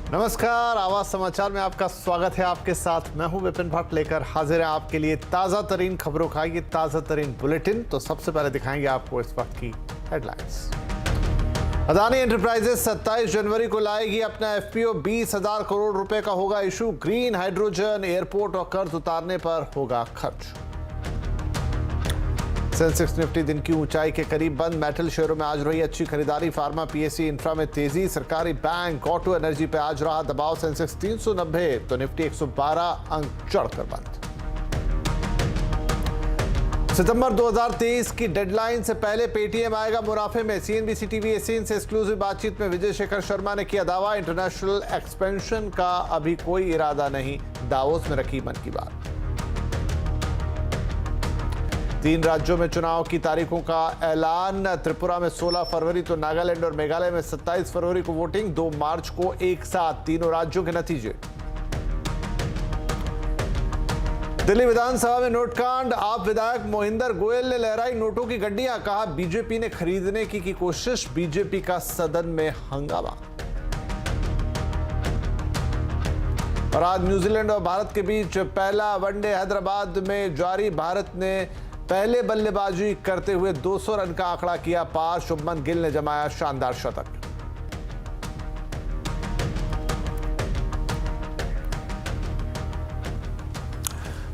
नमस्कार, आवाज समाचार में आपका स्वागत है। आपके साथ मैं हूं विपिन भट्ट, लेकर हाजिर है आपके लिए ताजा तरीन खबरों का ये ताजा तरीन बुलेटिन। तो सबसे पहले दिखाएंगे आपको इस वक्त की हेडलाइंस। अदानी एंटरप्राइजेस 27 जनवरी को लाएगी अपना एफपीओ। 20,000 करोड़ रुपए का होगा इशू। ग्रीन हाइड्रोजन, एयरपोर्ट और कर्ज उतारने पर होगा खर्च। सेंसेक्स निफ्टी दिन की ऊंचाई के करीब बंद। मेटल शेयरों में आज रही अच्छी खरीदारी। फार्मा, पीएससी, इंफ्रा में तेजी। सरकारी बैंक, ऑटो, एनर्जी पे आज रहा दबाव। सेंसेक्स 390 तो निफ्टी 112 अंक चढ़कर बंद। सितंबर 2023 की डेडलाइन से पहले पेटीएम आएगा मुनाफे में। सीएनबीसी टीवी एशियन से एक्सक्लूसिव बातचीत में विजय शेखर शर्मा ने किया दावा। इंटरनेशनल एक्सपेंशन का अभी कोई इरादा नहीं, दावोस में रखी मन की बात। 3 राज्यों में चुनाव की तारीखों का ऐलान। त्रिपुरा में 16 फरवरी तो नागालैंड और मेघालय में 27 फरवरी को वोटिंग। 2 मार्च को एक साथ तीनों राज्यों के नतीजे। दिल्ली विधानसभा में नोटकांड। आप विधायक मोहिंदर गोयल ने लहराई नोटों की गड्डियां। कहा बीजेपी ने खरीदने की कोशिश। बीजेपी का सदन में हंगामा। और आज न्यूजीलैंड और भारत के बीच पहला वनडे हैदराबाद में जारी। भारत ने पहले बल्लेबाजी करते हुए 200 रन का आंकड़ा किया पार। शुभमन गिल ने जमाया शानदार शतक।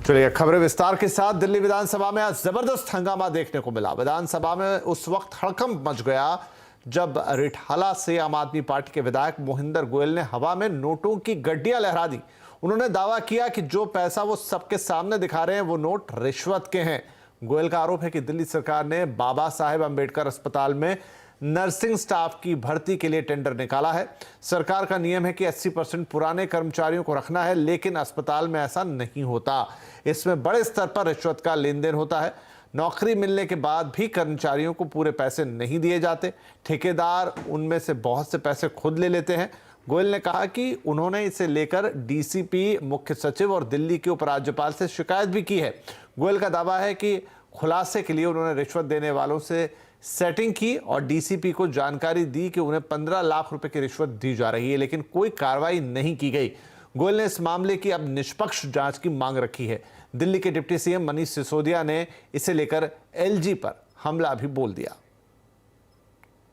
चलिए खबरें विस्तार के साथ। दिल्ली विधानसभा में आज जबरदस्त हंगामा देखने को मिला। विधानसभा में उस वक्त हड़कंप मच गया जब रिठाला से आम आदमी पार्टी के विधायक मोहिंदर गोयल ने हवा में नोटों की गड्डियां लहरा दी। उन्होंने दावा किया कि जो पैसा वो सबके सामने दिखा रहे हैं वो नोट रिश्वत के हैं। गोयल का आरोप है कि दिल्ली सरकार ने बाबा साहेब अंबेडकर अस्पताल में नर्सिंग स्टाफ की भर्ती के लिए टेंडर निकाला है। सरकार का नियम है कि 80% पुराने कर्मचारियों को रखना है, लेकिन अस्पताल में ऐसा नहीं होता। इसमें बड़े स्तर पर रिश्वत का लेन देन होता है। नौकरी मिलने के बाद भी कर्मचारियों को पूरे पैसे नहीं दिए जाते। ठेकेदार उनमें से बहुत से पैसे खुद ले लेते हैं। गोयल ने कहा कि उन्होंने इसे लेकर डीसीपी, मुख्य सचिव और दिल्ली के उपराज्यपाल से शिकायत भी की है। गोयल का दावा है कि खुलासे के लिए उन्होंने रिश्वत देने वालों से सेटिंग की और डीसीपी को जानकारी दी कि उन्हें 15 लाख रुपए की रिश्वत दी जा रही है, लेकिन कोई कार्रवाई नहीं की गई। गोयल ने इस मामले की अब निष्पक्ष जांच की मांग रखी है। दिल्ली के डिप्टी सीएम मनीष सिसोदिया ने इसे लेकर एलजी पर हमला भी बोल दिया।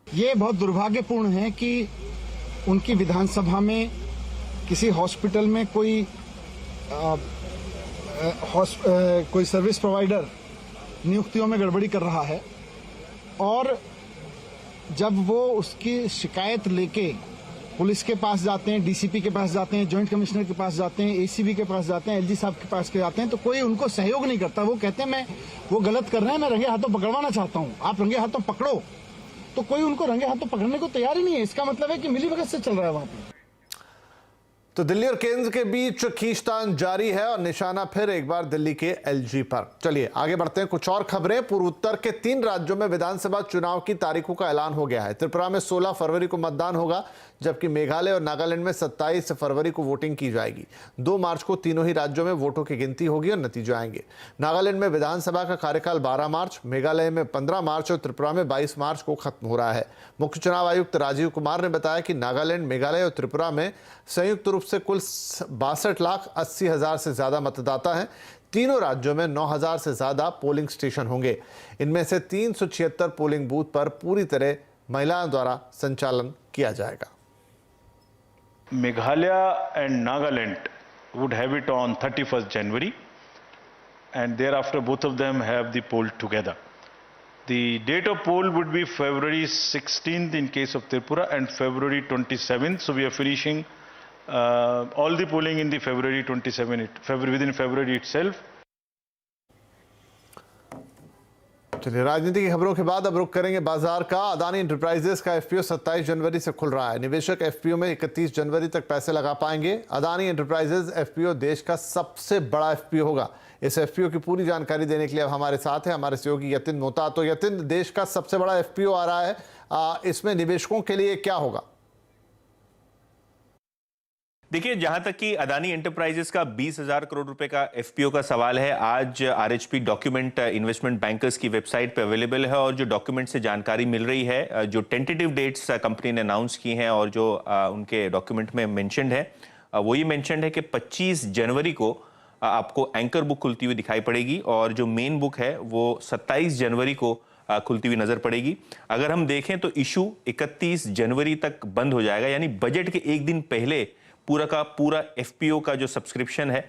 ये बहुत दुर्भाग्यपूर्ण है कि उनकी विधानसभा में किसी हॉस्पिटल में कोई सर्विस प्रोवाइडर नियुक्तियों में गड़बड़ी कर रहा है, और जब वो उसकी शिकायत लेके पुलिस के पास जाते हैं, डीसीपी के पास जाते हैं, जॉइंट कमिश्नर के पास जाते हैं, एसीबी के पास जाते हैं, एलजी साहब के पास जाते हैं, तो कोई उनको सहयोग नहीं करता। वो कहते हैं वो गलत कर रहे हैं, मैं रंगे हाथों पकड़वाना चाहता हूं, आप रंगे हाथों पकड़ो। तो कोई उनको रंगे हाथों पकड़ने को तैयार ही नहीं है। इसका मतलब है कि मिलीभगत से चल रहा है वहां पर। तो दिल्ली और केंद्र के बीच खींचतान जारी है और निशाना फिर एक बार दिल्ली के एलजी पर। चलिए आगे बढ़ते हैं। कुछ और खबरें। पूर्वोत्तर के 3 राज्यों में विधानसभा चुनाव की तारीखों का ऐलान हो गया है। त्रिपुरा में 16 फरवरी को मतदान होगा, जबकि मेघालय और नागालैंड में 27 फरवरी को वोटिंग की जाएगी। 2 मार्च को तीनों ही राज्यों में वोटों की गिनती होगी और नतीजे आएंगे। नागालैंड में विधानसभा का कार्यकाल 12 मार्च, मेघालय में 15 मार्च और त्रिपुरा में 22 मार्च को खत्म हो रहा है। मुख्य चुनाव आयुक्त राजीव कुमार ने बताया कि नागालैंड, मेघालय और त्रिपुरा में संयुक्त रूप से कुल 62,80,000 से ज्यादा मतदाता हैं। तीनों राज्यों में 9,000 से ज्यादा पोलिंग स्टेशन होंगे। इनमें से 376 पोलिंग बूथ पर पूरी तरह महिलाओं द्वारा संचालन किया जाएगा। Meghalaya and Nagaland would have it on 31st January, and thereafter both of them have the poll together. The date of poll would be February 16th in case of Tripura and February 27th. So we are finishing all the polling in the February 27th, within February itself. चलिए राजनीति की खबरों के बाद अब रुख करेंगे बाजार का। अदानी एंटरप्राइजेस का एफपीओ 27 जनवरी से खुल रहा है। निवेशक एफपीओ में 31 जनवरी तक पैसे लगा पाएंगे। अदानी एंटरप्राइजेस एफपीओ देश का सबसे बड़ा एफपीओ होगा। इस एफपीओ की पूरी जानकारी देने के लिए अब हमारे साथ है हमारे सहयोगी यतिन मोहता। तो यतिन, देश का सबसे बड़ा एफपीओ आ रहा है, इसमें निवेशकों के लिए क्या होगा? देखिए, जहां तक कि अदानी एंटरप्राइजेस का 20,000 करोड़ रुपए का एफपीओ का सवाल है, आज आरएचपी डॉक्यूमेंट इन्वेस्टमेंट बैंकर्स की वेबसाइट पे अवेलेबल है और जो डॉक्यूमेंट से जानकारी मिल रही है, जो टेंटेटिव डेट्स कंपनी ने अनाउंस की हैं और जो उनके डॉक्यूमेंट में मेंशन्ड है, वो ये मेंशन्ड है कि 25 जनवरी को आपको एंकर बुक खुलती हुई दिखाई पड़ेगी और जो मेन बुक है वो 27 जनवरी को खुलती हुई नजर पड़ेगी। अगर हम देखें तो इशू 31 जनवरी तक बंद हो जाएगा, यानी बजट के एक दिन पहले पूरा का पूरा एफपीओ का जो सब्सक्रिप्शन है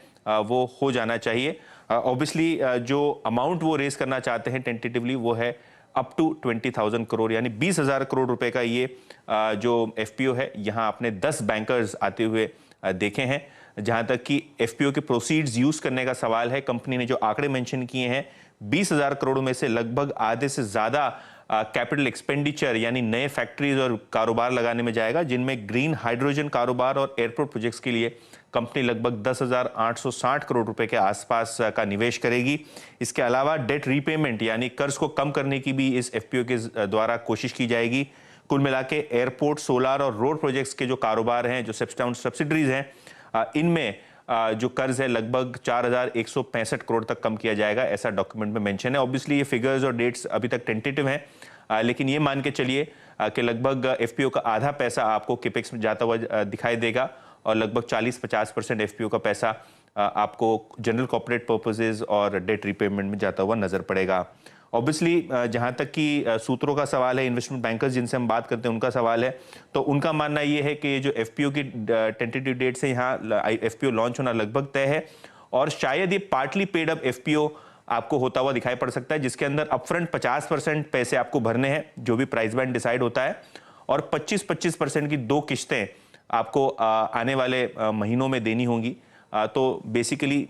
वो हो जाना चाहिए। ऑब्वियसली जो अमाउंट वो रेज करना चाहते हैं टेंटेटिवली वो है अप टू 20,000 करोड़, यानी 20,000 करोड़ रुपए का ये जो एफपीओ है, यहाँ आपने 10 बैंकर्स आते हुए देखे हैं। जहां तक कि एफपीओ के प्रोसीड्स यूज करने का सवाल है, कंपनी ने जो आंकड़े मेंशन किए हैं, 20,000 करोड़ में से लगभग आधे से ज्यादा कैपिटल एक्सपेंडिचर यानी नए फैक्ट्रीज और कारोबार लगाने में जाएगा, जिनमें ग्रीन हाइड्रोजन कारोबार और एयरपोर्ट प्रोजेक्ट्स के लिए कंपनी लगभग 10,860 करोड़ रुपए के आसपास का निवेश करेगी। इसके अलावा डेट रीपेमेंट यानी कर्ज को कम करने की भी इस एफपीओ के द्वारा कोशिश की जाएगी। कुल मिला के एयरपोर्ट, सोलार और रोड प्रोजेक्ट्स के जो कारोबार हैं, जो स्टेप डाउन सब्सिडरीज हैं, इनमें जो कर्ज है लगभग 4,165 करोड़ तक कम किया जाएगा, ऐसा डॉक्यूमेंट में मेंशन है। ऑब्वियसली ये फिगर्स और डेट्स अभी तक टेंटेटिव हैं, लेकिन ये मान के चलिए कि लगभग एफपीओ का आधा पैसा आपको केपेक्स में जाता हुआ दिखाई देगा और लगभग 40-50% एफपीओ का पैसा आपको जनरल कॉर्पोरेट पर्पसेस और डेट रीपेमेंट में जाता हुआ नजर पड़ेगा। ऑब्वियसली जहां तक कि सूत्रों का सवाल है, इन्वेस्टमेंट बैंकर्स जिनसे हम बात करते हैं उनका सवाल है, तो उनका मानना ये है कि ये जो एफपीओ की टेंटेटिव डेट से यहाँ एफपीओ लॉन्च होना लगभग तय है और शायद ये पार्टली पेड अप एफपीओ आपको होता हुआ दिखाई पड़ सकता है, जिसके अंदर अपफ्रंट 50% पैसे आपको भरने हैं, जो भी प्राइस बैंड डिसाइड होता है, और 25% की 2 किश्तें आपको आने वाले महीनों में देनी होंगी। तो बेसिकली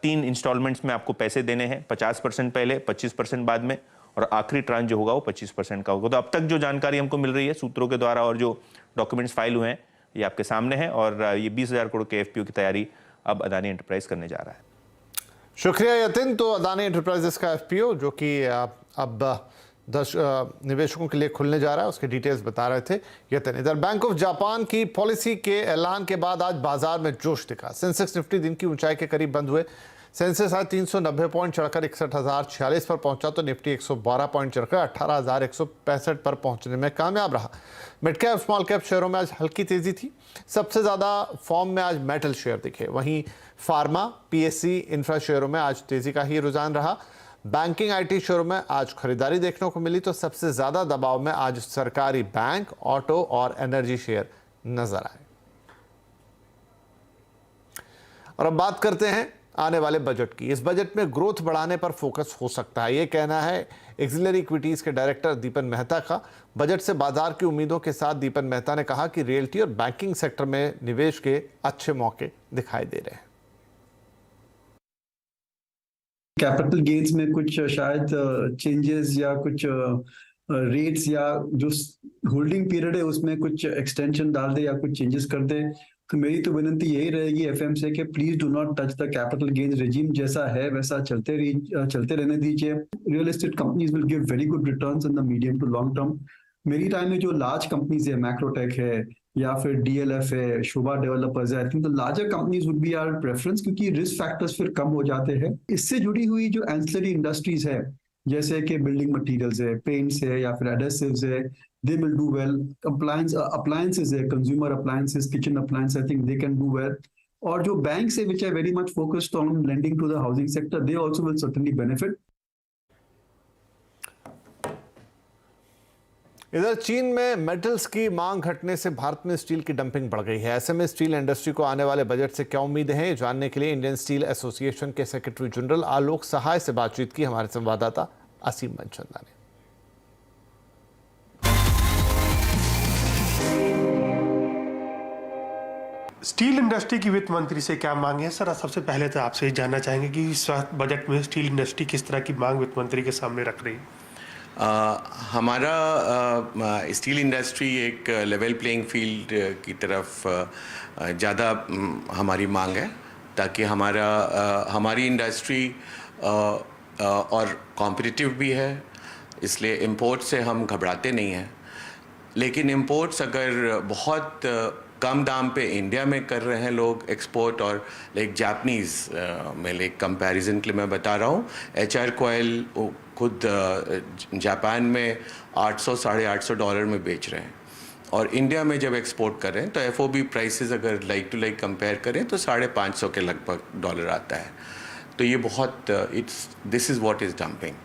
3 इंस्टॉलमेंट्स में आपको पैसे देने हैं, 50% पहले, 25% बाद में, और आखिरी ट्रांच जो होगा वो 25% का होगा। तो अब तक जो जानकारी हमको मिल रही है सूत्रों के द्वारा और जो डॉक्यूमेंट्स फाइल हुए हैं, ये आपके सामने है और ये 20,000 करोड़ के एफपीओ की तैयारी अब अदानी एंटरप्राइज करने जा रहा है। शुक्रिया यतिन। तो अदानी एंटरप्राइजेस का एफपीओ जो कि अब 10 निवेशकों के लिए खुलने जा रहा है, उसके डिटेल्स बता रहे थे यतिन। इधर बैंक ऑफ जापान की पॉलिसी के ऐलान के बाद आज बाजार में जोश दिखा। सेंसेक्स निफ्टी दिन की ऊंचाई के करीब बंद हुए। सेंसेक्स आज 390 पॉइंट चढ़कर 61,046 पर पहुंचा, तो निफ्टी 112 पॉइंट चढ़कर 18,165 पर पहुंचने में कामयाब रहा। मिड कैप स्मॉल कैप शेयरों में आज हल्की तेजी थी। सबसे ज्यादा फॉर्म में आज मेटल शेयर दिखे, वहीं फार्मा, पीएससी, इंफ्रा शेयरों में आज तेजी का ही रुझान रहा। बैंकिंग, आईटी शेयरों में आज खरीदारी देखने को मिली, तो सबसे ज्यादा दबाव में आज सरकारी बैंक, ऑटो और एनर्जी शेयर नजर आए। और अब बात करते हैं आने वाले बजट की। इस बजट में ग्रोथ बढ़ाने पर फोकस हो सकता है, ये कहना है एक्सिलरी इक्विटीज के डायरेक्टर दीपन मेहता का। बजट से बाजार की उम्मीदों के साथ दीपन मेहता ने कहा कि रियल्टी और बैंकिंग सेक्टर में निवेश के अच्छे मौके दिखाई दे रहे हैं। कैपिटल गेन्स में कुछ शायद चेंजेस या कुछ रेट्स या जो होल्डिंग पीरियड है उसमें कुछ एक्सटेंशन डाल दे या कुछ चेंजेस कर दे। तो मेरी तो विनती यही रहेगी एफएम से कि please do not touch the capital gains regime, जैसा है वैसा चलते रहने दीजिए। Real estate companies will give very good returns in the medium to long term. मेरी टाइम में जो लार्ज कंपनीज है, मैक्रोटेक है या फिर डीएलएफ है, शोभा डेवलपर्स है, I think the larger companies would be our preference, क्योंकि रिस्क फैक्टर्स फिर कम हो जाते हैं। इससे जुड़ी हुई जो एंसिलरी इंडस्ट्रीज है, जैसे कि बिल्डिंग मटेरियल्स है, पेंट्स है या फिर एडेसिव्स है, they will do well. Appliances है, consumer appliances, kitchen appliances, I think they can do well. और जो banks है which are very much focused on lending to the housing sector, they also will certainly benefit. इधर चीन में metals की मांग घटने से भारत में स्टील की डंपिंग बढ़ गई है। ऐसे में स्टील इंडस्ट्री को आने वाले बजट से क्या उम्मीदें हैं, जानने के लिए इंडियन स्टील एसोसिएशन के सेक्रेटरी जनरल आलोक सहाय से बातचीत की हमारे संवाददाता असीम मनचंदा ने। स्टील इंडस्ट्री की वित्त मंत्री से क्या मांग है सर? सबसे पहले तो आपसे जानना चाहेंगे कि इस बजट में स्टील इंडस्ट्री किस तरह की मांग वित्त मंत्री के सामने रख रही है? हमारा स्टील इंडस्ट्री एक लेवल प्लेइंग फील्ड की तरफ ज़्यादा हमारी मांग है, ताकि हमारी इंडस्ट्री और कॉम्पिटिटिव भी है, इसलिए इंपोर्ट से हम घबराते नहीं हैं। लेकिन इंपोर्ट्स अगर बहुत कम दाम पे इंडिया में कर रहे हैं लोग एक्सपोर्ट। और लाइक जापानीज़ में लाइक कंपैरिजन के लिए मैं बता रहा हूँ, HR Coil खुद जापान में $800-850 में बेच रहे हैं, और इंडिया में जब एक्सपोर्ट कर रहे हैं तो FOB प्राइसेस अगर लाइक टू लाइक कंपेयर करें तो $550 के लगभग डॉलर आता है। तो ये बहुत this is what is dumping,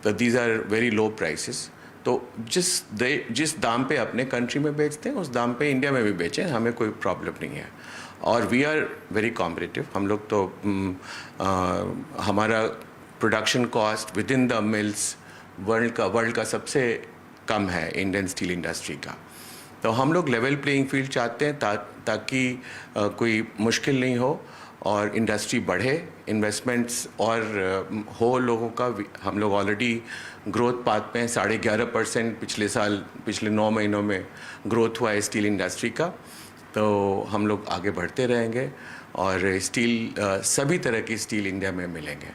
तो these are very low prices. तो जिस दाम पे अपने कंट्री में बेचते हैं उस दाम पे इंडिया में भी बेचें, हमें कोई प्रॉब्लम नहीं है। और वी आर वेरी कॉम्पिटिटिव। हम लोग तो हमारा production cost with in the mills world का सबसे कम है इंडियन स्टील इंडस्ट्री का। तो हम लोग लेवल प्लेइंग फील्ड चाहते हैं ताकि कोई मुश्किल नहीं हो और इंडस्ट्री बढ़े, इन्वेस्टमेंट्स और हो लोगों का। हम लोग ऑलरेडी ग्रोथ पाथ पे हैं, 11.5% पिछले 9 महीनों में ग्रोथ हुआ है स्टील इंडस्ट्री का। तो हम लोग आगे बढ़ते रहेंगे और स्टील सभी तरह की स्टील इंडिया में मिलेंगे।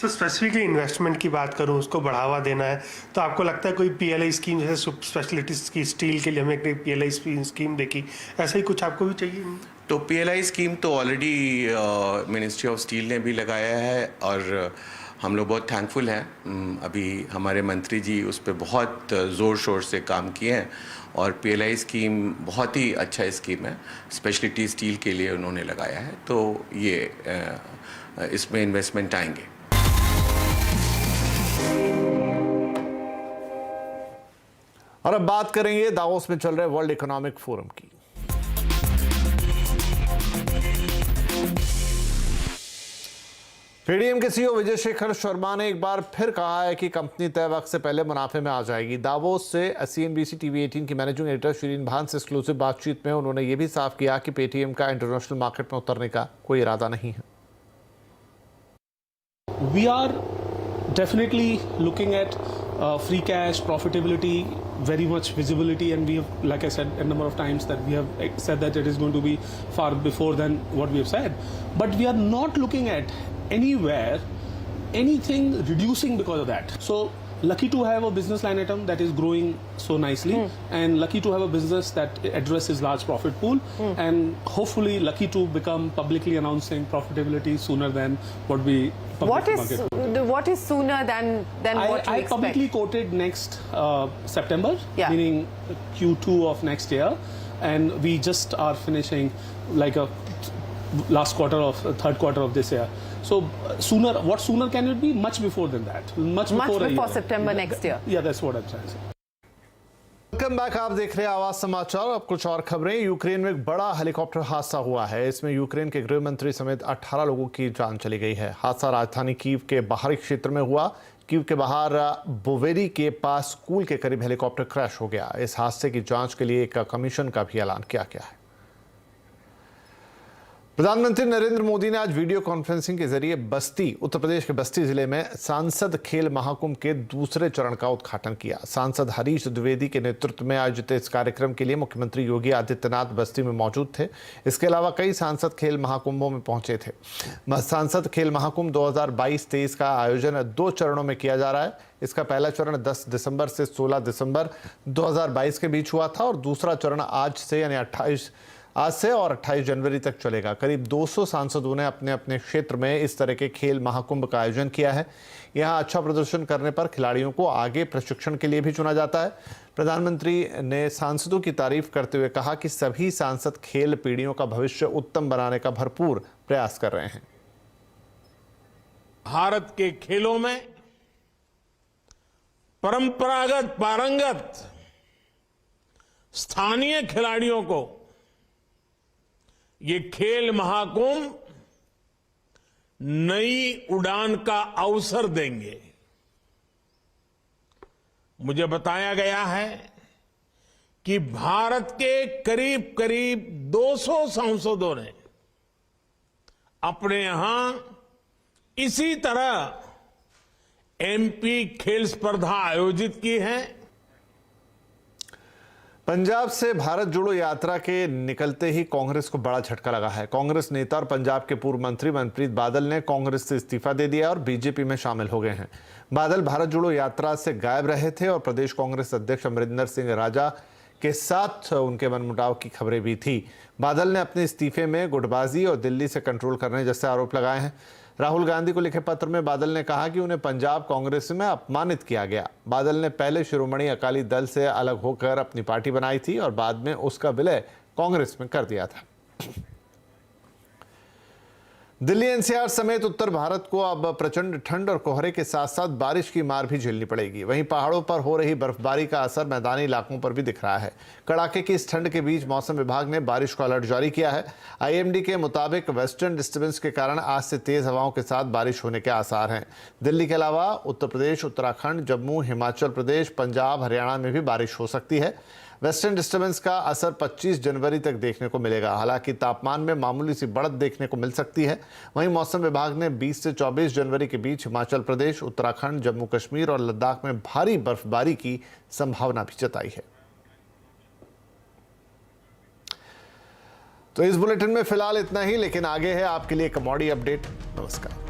तो स्पेसिफिकली इन्वेस्टमेंट की बात करूं, उसको बढ़ावा देना है, तो आपको लगता है कोई PLI स्कीम, जैसे स्पेशलिटीज की स्टील के लिए हमें एक PLI स्कीम देखी, ऐसा ही कुछ आपको भी चाहिए? तो PLI स्कीम तो ऑलरेडी मिनिस्ट्री ऑफ स्टील ने भी लगाया है और हम लोग बहुत थैंकफुल हैं। अभी हमारे मंत्री जी उस पर बहुत ज़ोर शोर से काम किए हैं और PLI स्कीम बहुत ही अच्छा स्कीम है, स्पेशलिटी स्टील के लिए उन्होंने लगाया है। तो ये इसमें इन्वेस्टमेंट आएंगे। और अब बात करेंगे दावोस में चल रहे वर्ल्ड इकोनॉमिक फोरम की। पेटीएम के CEO विजय शेखर शर्मा ने एक बार फिर कहा है कि कंपनी तय वक्त से पहले मुनाफे में आ जाएगी। दावोस से CNBC TV18 की मैनेजिंग एडिटर शिरीन भान से एक्सक्लूसिव बातचीत में उन्होंने ये भी साफ किया कि पेटीएम का इंटरनेशनल मार्केट में उतरने का कोई इरादा नहीं है। We are definitely looking at free cash, profitability, very much visibility, and we have, like I said a number of times, that we have said that it is going to be far before than what we have said. But we are not looking at anywhere anything reducing because of that. So lucky to have a business line item that is growing so nicely, and lucky to have a business that addresses large profit pool, and hopefully lucky to become publicly announcing profitability sooner than what we What is sooner than what you expect? I publicly quoted next September, Yeah. meaning Q2 of next year, and we just are finishing like a third quarter of this year. So sooner, what sooner can it be? Much before than that. Much before September next year. Yeah, that's what I'm trying to say. Welcome back. आप देख रहे हैं आवाज समाचार। अब कुछ और खबरें। यूक्रेन में एक बड़ा हेलीकॉप्टर हादसा हुआ है। इसमें यूक्रेन के गृह मंत्री समेत 18 लोगों की जान चली गई है। हादसा राजधानी कीव के बाहरी क्षेत्र में हुआ। कीव के बाहर बोवेरी के पास स्कूल के करीब हेलीकॉप्टर क्रैश हो गया। इस हादसे की जांच के लिए एक कमीशन का भी ऐलान किया गया है। प्रधानमंत्री नरेंद्र मोदी ने आज वीडियो कॉन्फ्रेंसिंग के जरिए उत्तर प्रदेश के बस्ती जिले में सांसद खेल महाकुंभ के दूसरे चरण का उद्घाटन किया। सांसद हरीश द्विवेदी के नेतृत्व में आयोजित इस कार्यक्रम के लिए मुख्यमंत्री योगी आदित्यनाथ बस्ती में मौजूद थे। इसके अलावा कई सांसद खेल महाकुंभों में पहुंचे थे। सांसद खेल महाकुंभ 2022-23 का आयोजन 2 चरणों में किया जा रहा है। इसका पहला चरण 10 दिसंबर से 16 दिसंबर 2022 के बीच हुआ था और दूसरा चरण आज से और 28 जनवरी तक चलेगा। करीब 200 सांसदों ने अपने अपने क्षेत्र में इस तरह के खेल महाकुंभ का आयोजन किया है। यहां अच्छा प्रदर्शन करने पर खिलाड़ियों को आगे प्रशिक्षण के लिए भी चुना जाता है। प्रधानमंत्री ने सांसदों की तारीफ करते हुए कहा कि सभी सांसद खेल पीढ़ियों का भविष्य उत्तम बनाने का भरपूर प्रयास कर रहे हैं। भारत के खेलों में परंपरागत पारंगत स्थानीय खिलाड़ियों को ये खेल महाकुंभ नई उड़ान का अवसर देंगे। मुझे बताया गया है कि भारत के करीब करीब 200 सांसदों ने अपने यहां इसी तरह MP खेल स्पर्धा आयोजित की है। पंजाब से भारत जोड़ो यात्रा के निकलते ही कांग्रेस को बड़ा झटका लगा है। कांग्रेस नेता और पंजाब के पूर्व मंत्री मनप्रीत बादल ने कांग्रेस से इस्तीफा दे दिया और बीजेपी में शामिल हो गए हैं। बादल भारत जोड़ो यात्रा से गायब रहे थे और प्रदेश कांग्रेस अध्यक्ष अमरिंदर सिंह राजा के साथ उनके मनमुटाव की खबरें भी थी। बादल ने अपने इस्तीफे में गुटबाजी और दिल्ली से कंट्रोल करने जैसे आरोप लगाए हैं। राहुल गांधी को लिखे पत्र में बादल ने कहा कि उन्हें पंजाब कांग्रेस में अपमानित किया गया। बादल ने पहले शिरोमणि अकाली दल से अलग होकर अपनी पार्टी बनाई थी और बाद में उसका विलय कांग्रेस में कर दिया था। दिल्ली एनसीआर समेत उत्तर भारत को अब प्रचंड ठंड और कोहरे के साथ साथ बारिश की मार भी झेलनी पड़ेगी। वहीं पहाड़ों पर हो रही बर्फबारी का असर मैदानी इलाकों पर भी दिख रहा है। कड़ाके की इस ठंड के बीच मौसम विभाग ने बारिश का अलर्ट जारी किया है। आईएमडी के मुताबिक वेस्टर्न डिस्टर्बेंस के कारण आज से तेज हवाओं के साथ बारिश होने के आसार हैं। दिल्ली के अलावा उत्तर प्रदेश, उत्तराखंड, जम्मू, हिमाचल प्रदेश, पंजाब, हरियाणा में भी बारिश हो सकती है। वेस्टर्न डिस्टर्बेंस का असर 25 जनवरी तक देखने को मिलेगा। हालांकि तापमान में मामूली सी बढ़त देखने को मिल सकती है। वहीं मौसम विभाग ने 20 से 24 जनवरी के बीच हिमाचल प्रदेश, उत्तराखंड, जम्मू कश्मीर और लद्दाख में भारी बर्फबारी की संभावना भी जताई है। तो इस बुलेटिन में फिलहाल इतना ही, लेकिन आगे है आपके लिए कमोडिटी अपडेट। नमस्कार।